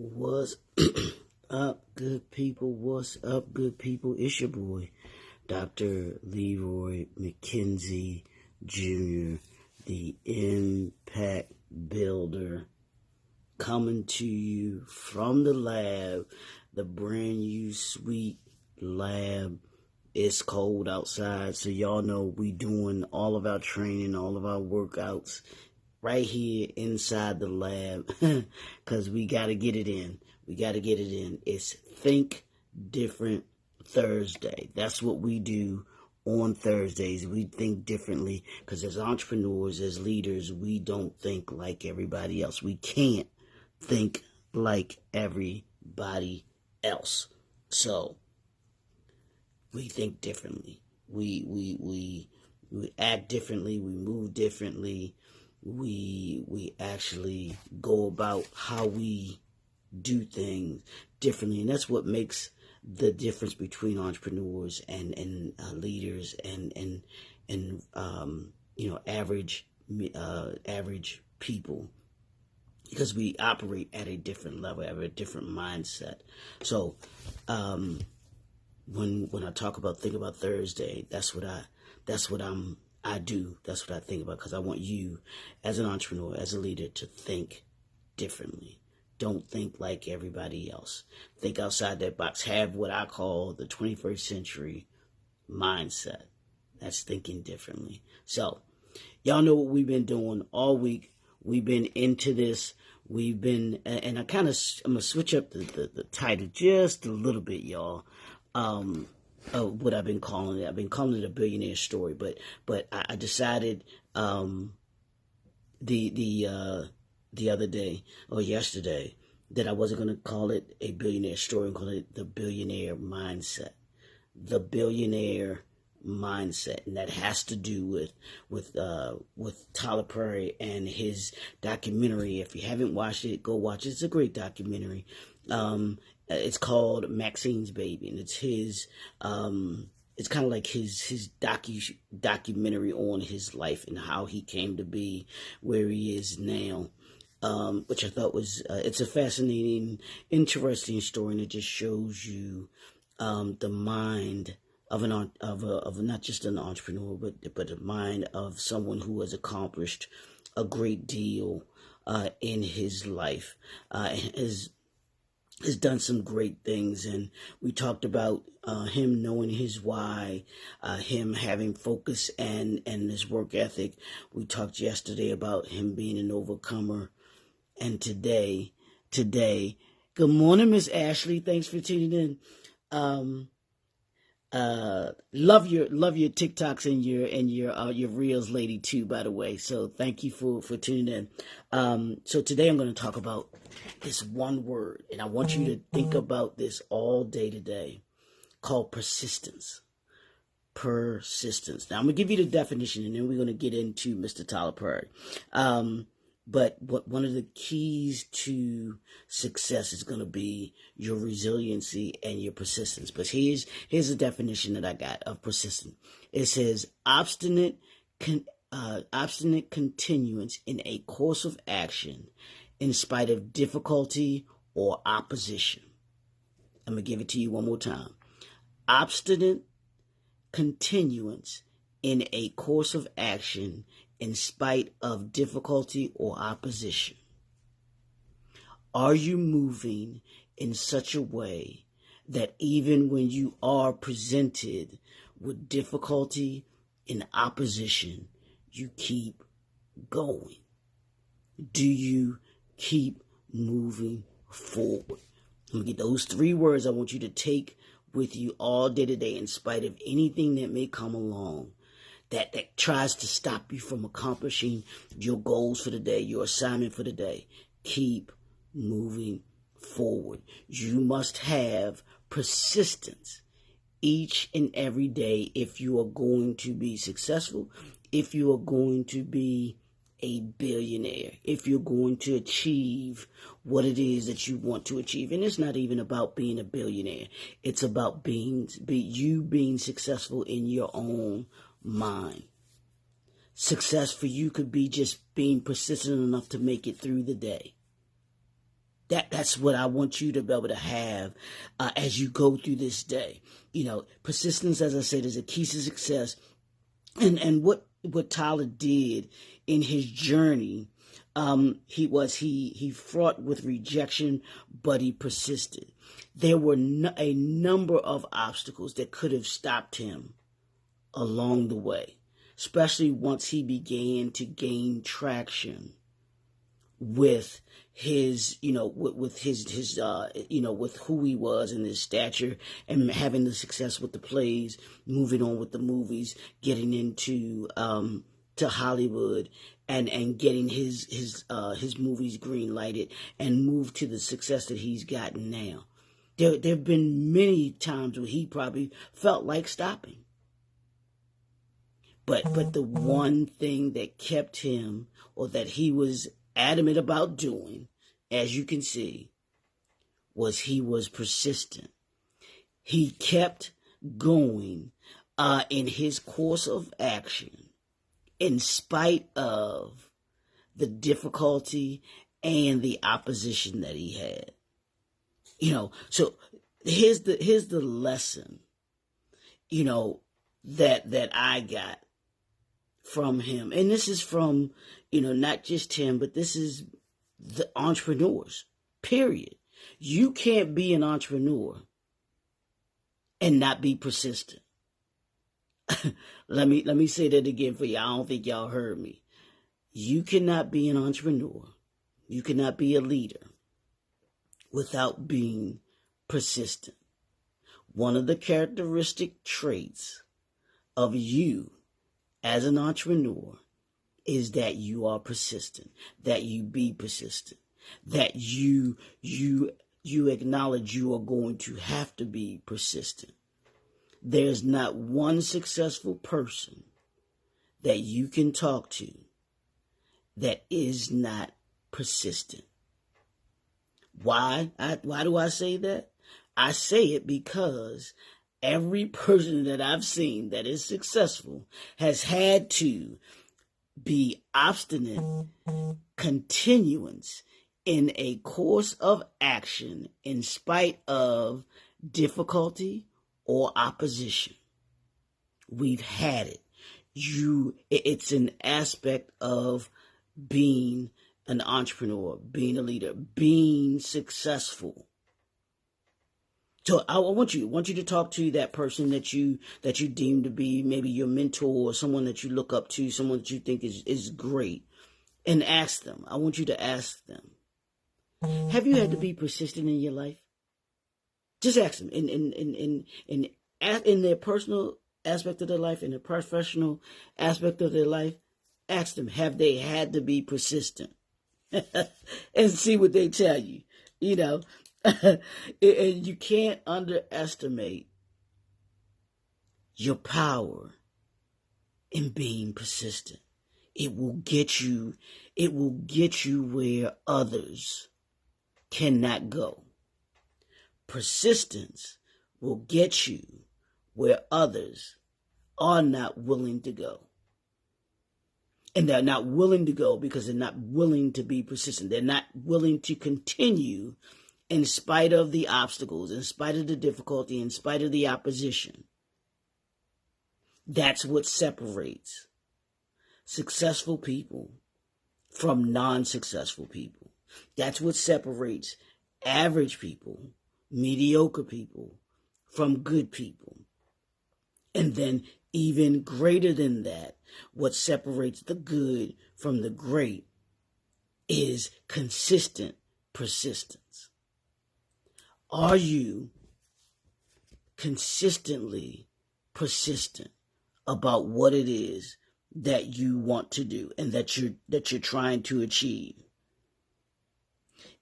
What's up, good people? What's up, good people? It's your boy, Dr. Leroy McKenzie Jr., the Impact Builder, coming to you from the lab, the brand new sweet lab. It's cold outside, so y'all know we doing all of our training, all of our workouts right here inside the lab because we got to get it in. It's Think Different Thursday. That's what we do on Thursdays. We think differently because as entrepreneurs, as leaders, we don't think like everybody else. We can't think like everybody else. So we think differently. We act differently. We move differently. We actually go about how we do things differently, and that's what makes the difference between entrepreneurs and leaders and average people, because we operate at a different level, have a different mindset. So when I think about Thursday, that's what I do. That's what I think about, because I want you as an entrepreneur, as a leader, to think differently. Don't think like everybody else. Think outside that box. Have what I call the 21st century mindset. That's thinking differently. So, y'all know what we've been doing all week. We've been into this. We've been, and I'm going to switch up the title just a little bit, y'all. What I've been calling it. I've been calling it a billionaire story, but I decided the other day or yesterday that I wasn't going to call it a billionaire story. I'm calling it the billionaire mindset. The billionaire mindset, and that has to do with Tyler Perry and his documentary. If you haven't watched it, go watch it. It's a great documentary. It's called Maxine's Baby, and it's his. It's kind of like his documentary on his life and how he came to be where he is now, which I thought was it's a fascinating, interesting story, and it just shows you the mind of not just an entrepreneur, but the mind of someone who has accomplished a great deal in his life, has done some great things. And we talked about him knowing his why, him having focus and his work ethic. We talked yesterday about him being an overcomer. And today, good morning, Miss Ashley. Thanks for tuning in. Love your TikToks and your reels, lady, too, by the way. So thank you for tuning in. So today I'm going to talk about this one word, and I want you to think about this all day today, called persistence. Persistence. Now I'm going to give you the definition, and then we're going to get into Mr. Tyler Perry. But one of the keys to success is going to be your resiliency and your persistence. But here's the definition that I got of persistence. It says obstinate continuance in a course of action in spite of difficulty or opposition. I'm going to give it to you one more time. Obstinate continuance in a course of action in spite of difficulty or opposition. Are you moving in such a way that even when you are presented with difficulty and opposition, you keep going? Do you keep moving forward? Let me get those three words I want you to take with you all day today, in spite of anything that may come along that tries to stop you from accomplishing your goals for the day, your assignment for the day. Keep moving forward. You must have persistence each and every day if you are going to be successful, if you are going to be a billionaire, if you're going to achieve what it is that you want to achieve. And it's not even about being a billionaire. It's about you being successful in your own mind. Success for you could be just being persistent enough to make it through the day. That's what I want you to be able to have as you go through this day. Persistence, as I said, is a key to success. And what Tyler did in his journey, he fought with rejection, but he persisted. There were a number of obstacles that could have stopped him along the way, especially once he began to gain traction with his, with who he was and his stature, and having the success with the plays, moving on with the movies, getting into to Hollywood, and getting his movies green lighted, and move to the success that he's gotten now. There have been many times where he probably felt like stopping. But the one thing that kept him, or that he was adamant about doing, as you can see, was he was persistent. He kept going in his course of action in spite of the difficulty and the opposition that he had. So here's the lesson, that I got from him. And this is from, not just him, but this is the entrepreneurs, period. You can't be an entrepreneur and not be persistent. Let me say that again for you. I don't think y'all heard me. You cannot be an entrepreneur. You cannot be a leader without being persistent. One of the characteristic traits of you as an entrepreneur is that you are persistent, that you be persistent, that you acknowledge you are going to have to be persistent. There's not one successful person that you can talk to that is not persistent. Why do I say that? I say it because every person that I've seen that is successful has had to be obstinate, continuance in a course of action in spite of difficulty or opposition. We've had it. It's an aspect of being an entrepreneur, being a leader, being successful. So I want you to talk to that person that you deem to be maybe your mentor, or someone that you look up to, someone that you think is great, and ask them. I want you to ask them, have you had to be persistent in your life? Just ask them in their personal aspect of their life, in the professional aspect of their life. Ask them, have they had to be persistent? And see what they tell you. And you can't underestimate your power in being persistent. It will get you where others cannot go. Persistence will get you where others are not willing to go. And they're not willing to go because they're not willing to be persistent. They're not willing to continue in spite of the obstacles, in spite of the difficulty, in spite of the opposition. That's what separates successful people from non-successful people. That's what separates average people, mediocre people, from good people. And then even greater than that, what separates the good from the great is consistent persistence. Are you consistently persistent about what it is that you want to do and that you're trying to achieve?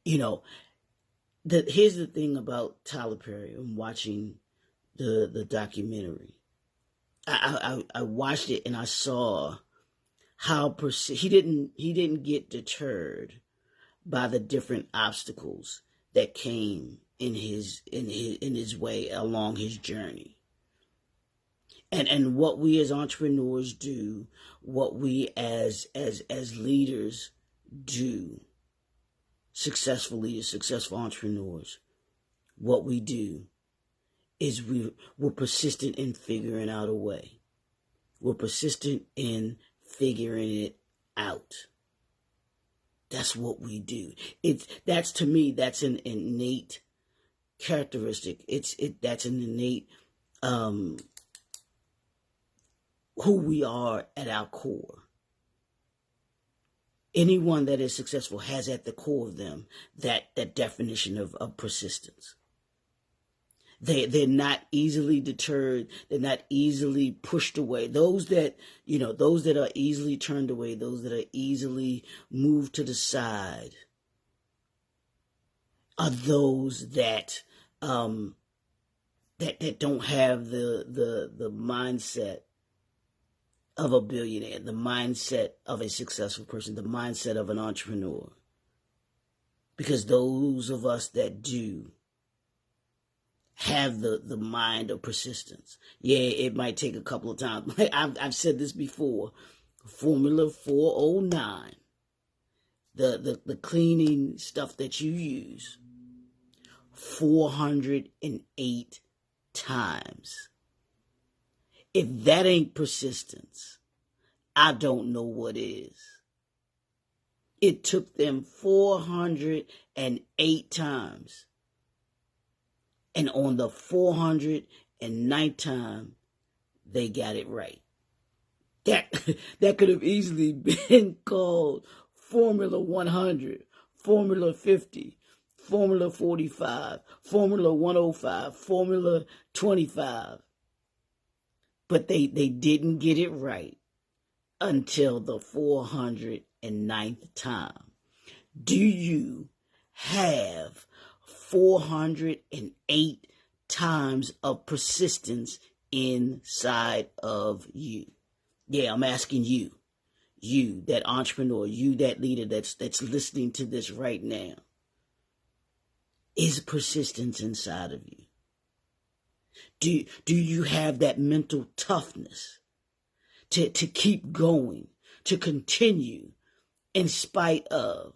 Here's the thing about Tyler Perry. I'm watching the documentary. I watched it and I saw how he didn't get deterred by the different obstacles that came in his way along his journey. And what we as entrepreneurs do, what we as leaders do, successful leaders, successful entrepreneurs, what we do is we're persistent in figuring out a way. We're persistent in figuring it out. That's what we do. That's to me, that's an innate characteristic. That's an innate who we are at our core. Anyone that is successful has at the core of them that definition of persistence. They're not easily deterred. They're not easily pushed away. Those that are easily turned away, those that are easily moved to the side, are those that that don't have the mindset of a billionaire, the mindset of a successful person, the mindset of an entrepreneur. Because those of us that do have the mind of persistence. Yeah, it might take a couple of times. I've said this before. Formula 409, the cleaning stuff that you use, 408 times. If that ain't persistence, I don't know what is. It took them 408 times. And on the 409th time, they got it right. That could have easily been called Formula 100, Formula 50, Formula 45, Formula 105, Formula 25. But they didn't get it right until the 409th time. Do you have 408 times of persistence inside of you? Yeah, I'm asking you, that entrepreneur, you, that leader that's listening to this right now. Is persistence inside of you? Do you have that mental toughness to keep going, to continue in spite of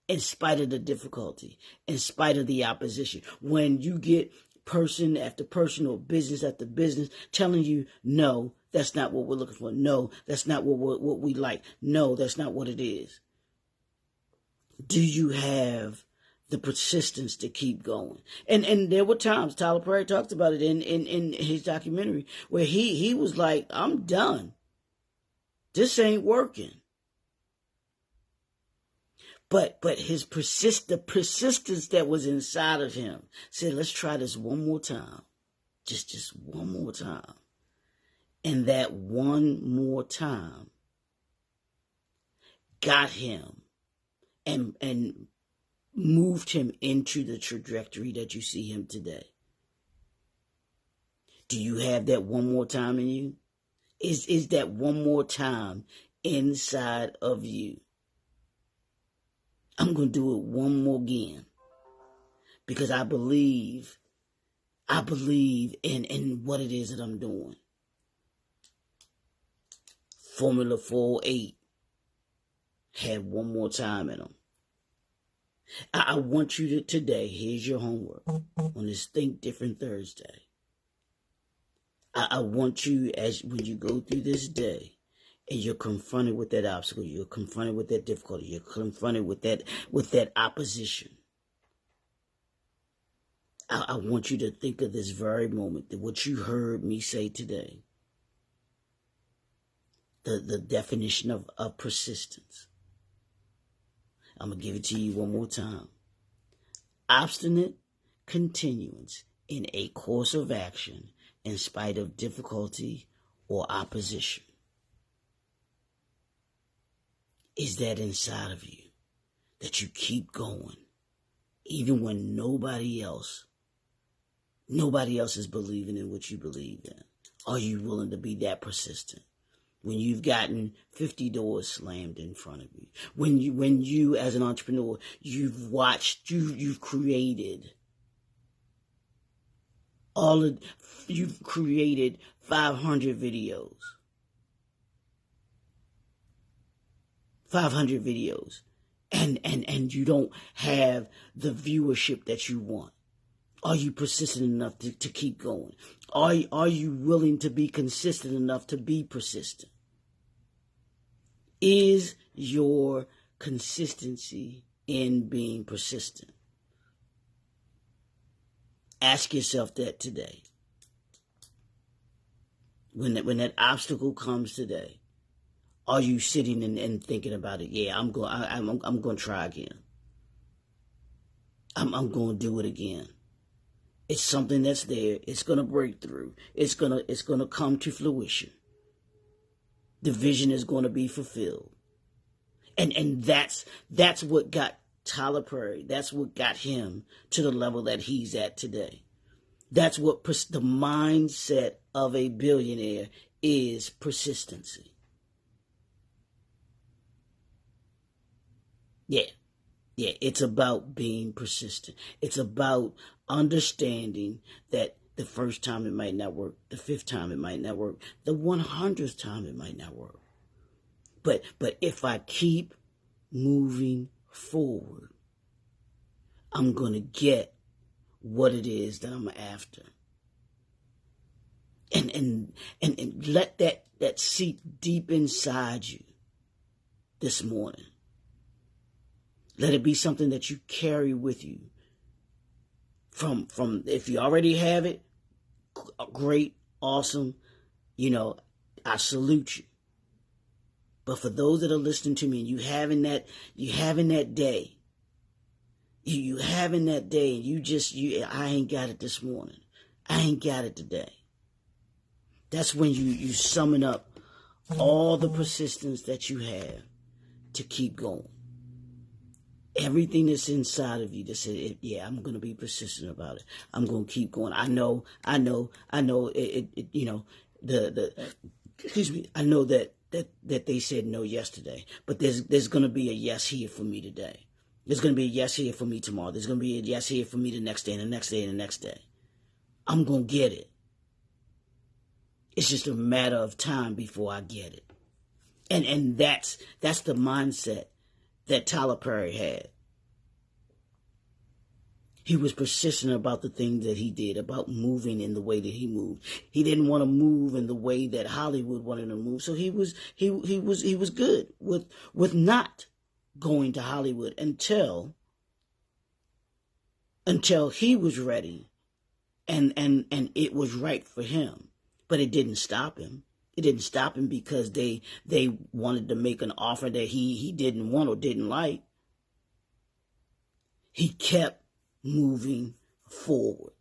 the difficulty, in spite of the opposition? When you get person after person or business after business telling you, no, that's not what we're looking for. No, that's not what we like. No, that's not what it is. Do you have the persistence to keep going? And there were times, Tyler Perry talks about it in his documentary, where he was like, I'm done. This ain't working. But the persistence that was inside of him said, let's try this one more time. Just one more time. And that one more time got him and moved him into the trajectory that you see him today. Do you have that one more time in you? Is that one more time inside of you? I'm going to do it one more again, because I believe in what it is that I'm doing. Formula 408 had one more time in them. I want you to today, here's your homework on this Think Different Thursday. I want you, when you go through this day and you're confronted with that obstacle, you're confronted with that difficulty, you're confronted with that opposition, I want you to think of this very moment, that what you heard me say today, the definition of persistence. I'm going to give it to you one more time. Obstinate continuance in a course of action in spite of difficulty or opposition. Is that inside of you, that you keep going even when nobody else is believing in what you believe in? Are you willing to be that persistent when you've gotten 50 doors slammed in front of you? When you as an entrepreneur, you've created you've created 500 videos. 500 videos. and you don't have the viewership that you want? Are you persistent enough to keep going? Are you willing to be consistent enough to be persistent? Is your consistency in being persistent? Ask yourself that today. When that obstacle comes today, are you sitting and thinking about it? Yeah, I'm going to try again. I'm going to do it again. It's something that's there. It's going to break through. It's going to come to fruition. The vision is going to be fulfilled. And that's what got Tyler Perry. That's what got him to the level that he's at today. That's what the mindset of a billionaire is: persistency. Yeah, it's about being persistent. It's about understanding that the first time it might not work, the 5th time it might not work, the 100th time it might not work. But if I keep moving forward, I'm going to get what it is that I'm after. And let that seep deep inside you this morning. Let it be something that you carry with you. From if you already have it, great, awesome, I salute you. But for those that are listening to me, and you having that day, you having that day, and I ain't got it this morning. I ain't got it today. That's when you summon up all the persistence that you have to keep going. Everything that's inside of you that said, yeah, I'm going to be persistent about it. I'm going to keep going. I know excuse me. I know that they said no yesterday, but there's going to be a yes here for me today. There's going to be a yes here for me tomorrow. There's going to be a yes here for me the next day and the next day and the next day. I'm going to get it. It's just a matter of time before I get it. And that's the mindset that Tyler Perry had. He was persistent about the things that he did, about moving in the way that he moved. He didn't want to move in the way that Hollywood wanted to move, so he was good with not going to Hollywood until he was ready and it was right for him. But it didn't stop him. It didn't stop him because they wanted to make an offer that he didn't want or didn't like. He kept moving forward.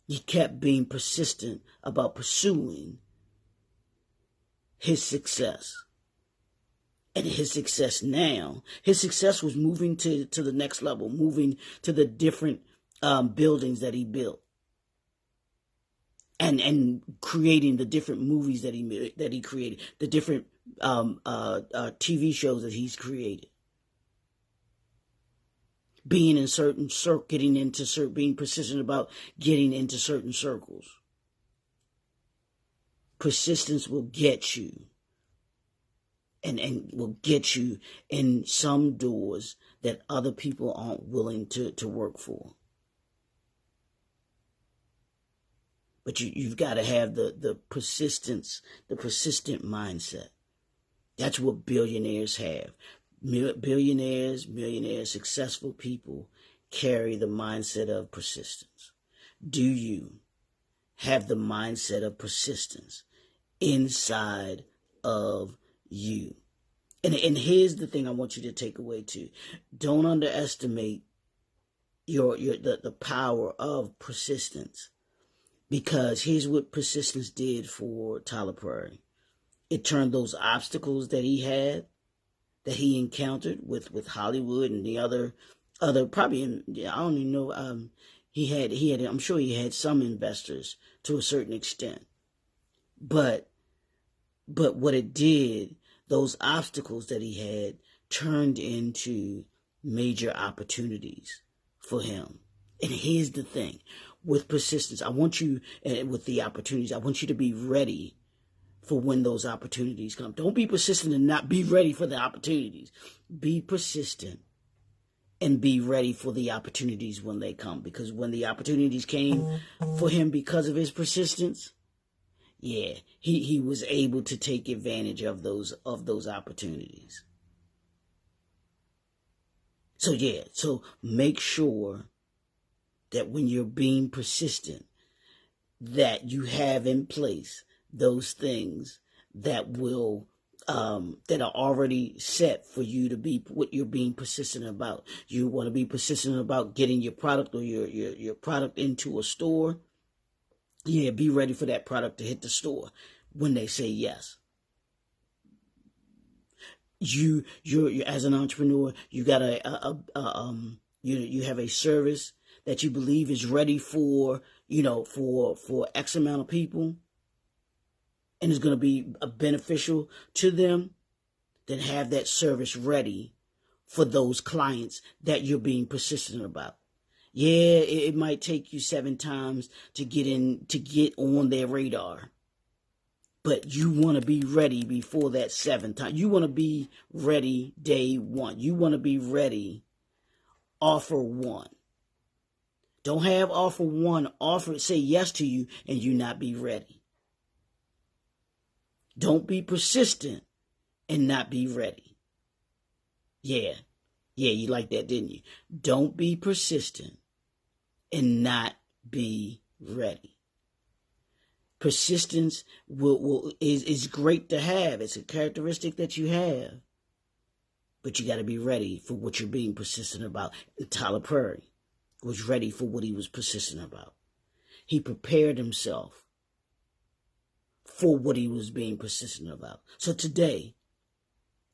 He kept being persistent about pursuing his success. And his success now, his success was moving to the next level, moving to the different buildings that he built. And creating the different movies that he created, the different TV shows that he's created, being in certain being persistent about getting into certain circles. Persistence will get you, and will get you in some doors that other people aren't willing to work for. But you've got to have the persistence, the persistent mindset. That's what billionaires have. Millionaires, successful people carry the mindset of persistence. Do you have the mindset of persistence inside of you? And here's the thing I want you to take away too. Don't underestimate the power of persistence. Because here's what persistence did for Tyler Perry. It turned those obstacles that he had, that he encountered with Hollywood and the other probably, I don't even know, he had, I'm sure he had some investors to a certain extent. But what it did, those obstacles that he had turned into major opportunities for him. And here's the thing. With persistence, I want you, with the opportunities, I want you to be ready for when those opportunities come. Don't be persistent and not be ready for the opportunities. Be persistent and be ready for the opportunities when they come. Because when the opportunities came for him because of his persistence, yeah, he was able to take advantage of those opportunities. So make sure that when you're being persistent, that you have in place those things that will that are already set for you to be what you're being persistent about. You want to be persistent about getting your product or your product into a store. Yeah, be ready for that product to hit the store when they say yes. You're as an entrepreneur, you got you have a service that you believe is ready for for X amount of people, and is going to be beneficial to them. Then have that service ready for those clients that you're being persistent about. Yeah, it might take you 7 times to get on their radar. But you want to be ready before that 7th time. You want to be ready day 1. You want to be ready offer 1. Don't have offer 1 say yes to you and you not be ready. Don't be persistent and not be ready. Yeah, you like that, didn't you? Don't be persistent and not be ready. Persistence is great to have. It's a characteristic that you have. But you got to be ready for what you're being persistent about. And Tyler Perry was ready for what he was persistent about. He prepared himself for what he was being persistent about. So today,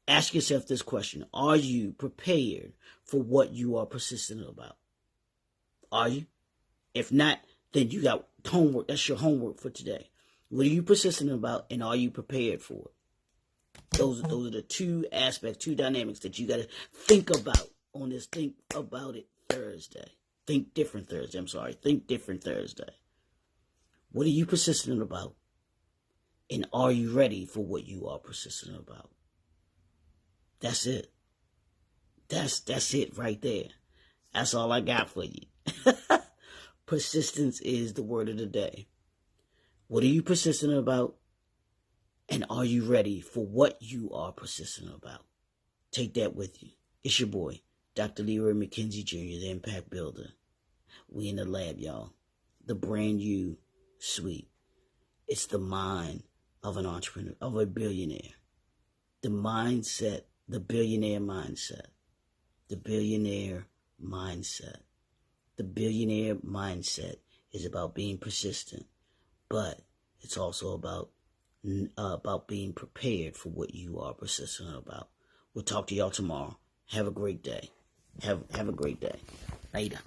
ask yourself this question. Are you prepared for what you are persistent about? Are you? If not, then you got homework. That's your homework for today. What are you persistent about, and are you prepared for it? Those are the 2 aspects, 2 dynamics that you got to think about on this Think About It Thursday. Think Different Thursday. Think Different Thursday. What are you persistent about, and are you ready for what you are persistent about? That's it. That's it right there. That's all I got for you. Persistence is the word of the day. What are you persistent about? And are you ready for what you are persistent about? Take that with you. It's your boy, Dr. Leroy McKenzie Jr., the Impact Builder. We in the lab, y'all. The brand new suite. It's the mind of an entrepreneur, of a billionaire. The mindset, the billionaire mindset. The billionaire mindset. The billionaire mindset is about being persistent, but it's also about being prepared for what you are persistent about. We'll talk to y'all tomorrow. Have a great day. Have a great day. Later.